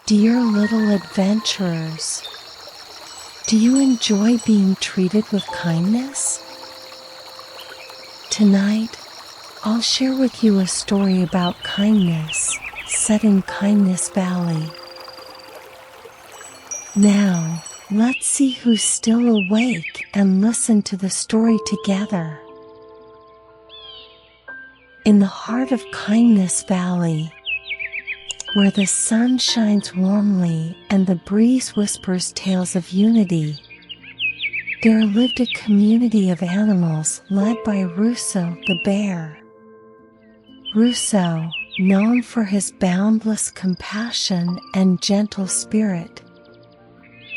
Dear little adventurers, do you enjoy being treated with kindness? Tonight, I'll share with you a story about kindness set in Goodnight Valley. Now, let's see who's still awake and listen to the story together. In the heart of Goodnight Valley, where the sun shines warmly and the breeze whispers tales of unity, there lived a community of animals led by Russo the bear. Russo, known for his boundless compassion and gentle spirit,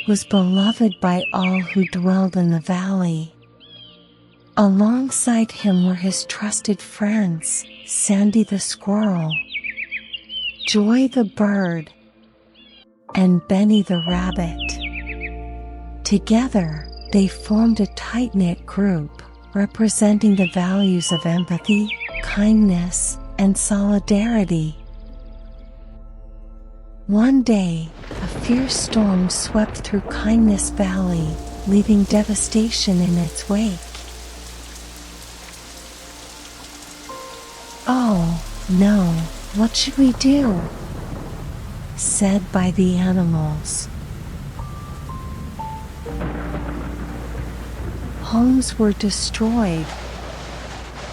was beloved by all who dwelled in the valley. Alongside him were his trusted friends, Sandy the squirrel, Joy the bird, and Benny the rabbit. Together, they formed a tight-knit group representing the values of empathy, kindness, and solidarity. One day, a fierce storm swept through Goodnight Valley, leaving devastation in its wake. "Oh, no, what should we do?" said by the animals. Homes were destroyed,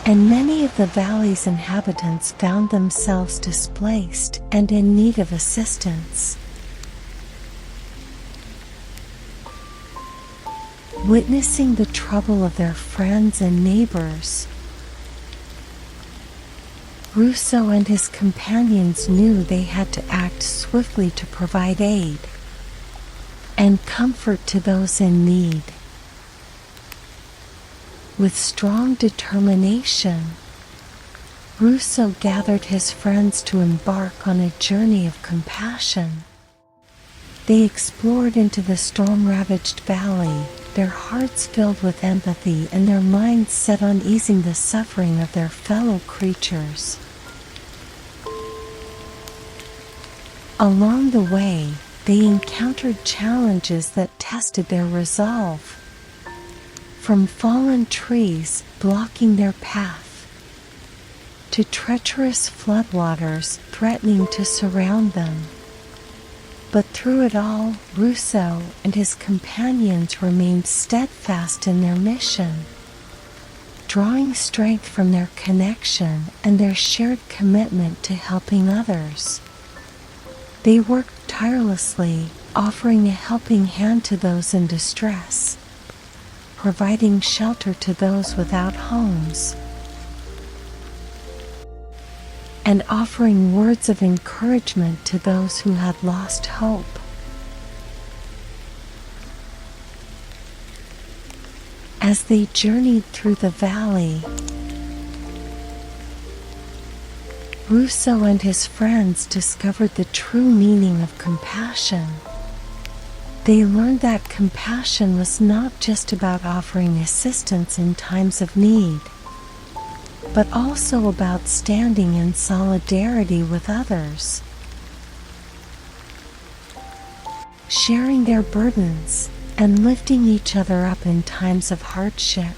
and many of the valley's inhabitants found themselves displaced and in need of assistance. Witnessing the trouble of their friends and neighbors, Russo and his companions knew they had to act swiftly to provide aid and comfort to those in need. With strong determination, Russo gathered his friends to embark on a journey of compassion. They explored into the storm-ravaged valley, their hearts filled with empathy and their minds set on easing the suffering of their fellow creatures. Along the way, they encountered challenges that tested their resolve. From fallen trees blocking their path, to treacherous floodwaters threatening to surround them. But through it all, Russo and his companions remained steadfast in their mission, drawing strength from their connection and their shared commitment to helping others. They worked tirelessly, offering a helping hand to those in distress, providing shelter to those without homes, and offering words of encouragement to those who had lost hope. As they journeyed through the valley, Russo and his friends discovered the true meaning of compassion. They learned that compassion was not just about offering assistance in times of need, but also about standing in solidarity with others, sharing their burdens, and lifting each other up in times of hardship.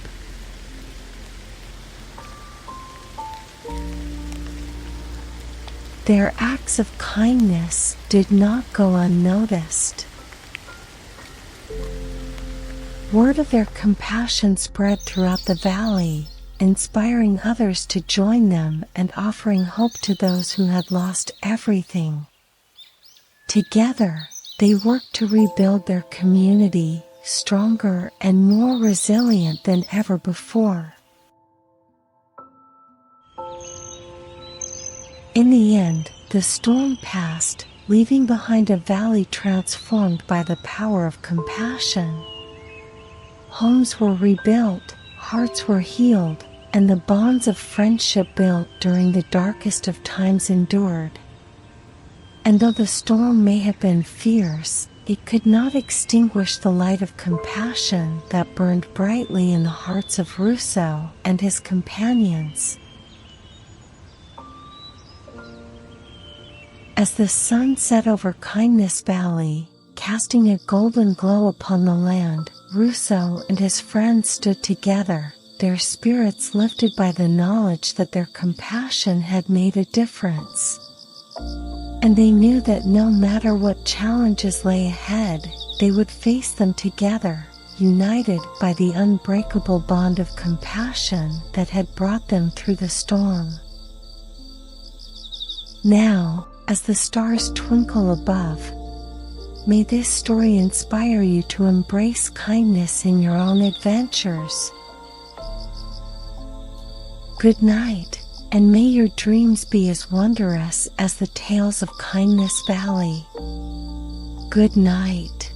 Their acts of kindness did not go unnoticed. Word of their compassion spread throughout the valley, inspiring others to join them and offering hope to those who had lost everything. Together, they worked to rebuild their community, stronger and more resilient than ever before. In the end, the storm passed, leaving behind a valley transformed by the power of compassion. Homes were rebuilt, hearts were healed, and the bonds of friendship built during the darkest of times endured. And though the storm may have been fierce, it could not extinguish the light of compassion that burned brightly in the hearts of Russo and his companions. As the sun set over Kindness Valley, casting a golden glow upon the land, Russo and his friends stood together, their spirits lifted by the knowledge that their compassion had made a difference. And they knew that no matter what challenges lay ahead, they would face them together, united by the unbreakable bond of compassion that had brought them through the storm. Now, as the stars twinkle above, may this story inspire you to embrace kindness in your own adventures. Good night, and may your dreams be as wondrous as the tales of Kindness Valley. Good night.